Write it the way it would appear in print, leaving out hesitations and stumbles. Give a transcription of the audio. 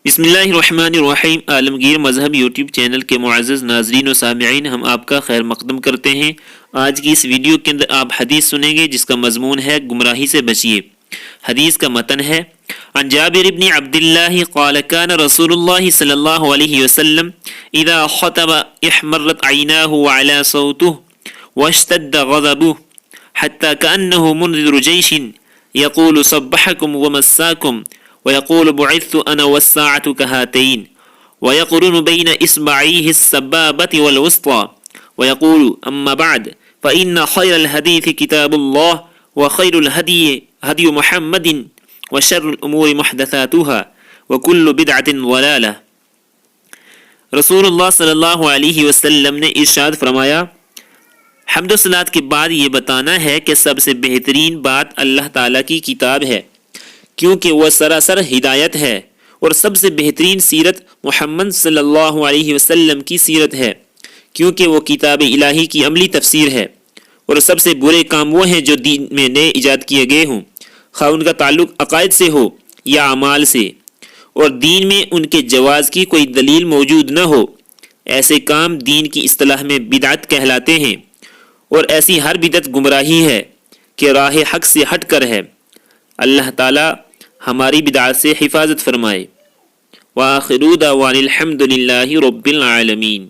بسم اللہ الرحمن الرحیم۔ عالمگیر مذہب یوٹیوب چینل کے معزز ناظرین و سامعین، ہم آپ کا خیر مقدم کرتے ہیں۔ آج کی اس ویڈیو کے اندر آپ حدیث سنیں گے جس کا مضمون ہے گمراہی سے بچیے۔ حدیث کا متن ہے عن جابر بن عبد اللہ قال كان رسول اللہ صلی اللہ علیہ وسلم اذا خطب احمرت عیناہ وعلى صوته واشتد غضبه حتى كأنه منذر جيش يقول صبحكم ومساكم ويقول بعثت أنا والساعة كهاتين ويقرن بين إصبعيه السبابة والوسطى ويقول أما بعد فإن خير الحديث كتاب الله وخير الهدي هدي محمد وشر الأمور محدثاتها وكل بدعة ضلالة۔ رسول اللہ صلی اللہ علیہ وسلم نے ارشاد فرمایا، حمد و صلوات کے بعد یہ بتانا ہے کہ سب سے بہترین بات اللہ تعالیٰ کی کتاب ہے، کیونکہ وہ سراسر ہدایت ہے، اور سب سے بہترین سیرت محمد صلی اللہ علیہ وسلم کی سیرت ہے، کیونکہ وہ کتاب الہی کی عملی تفسیر ہے، اور سب سے برے کام وہ ہیں جو دین میں نئے ایجاد کیے گئے ہوں، خواہ ان کا تعلق عقائد سے ہو یا اعمال سے، اور دین میں ان کے جواز کی کوئی دلیل موجود نہ ہو۔ ایسے کام دین کی اصطلاح میں بدعت کہلاتے ہیں، اور ایسی ہر بدعت گمراہی ہے کہ راہ حق سے ہٹ کر ہے۔ اللہ تعالی ہماری بدعات سے حفاظت فرمائے۔ وآخر دعوانا الحمد للہ رب العالمین۔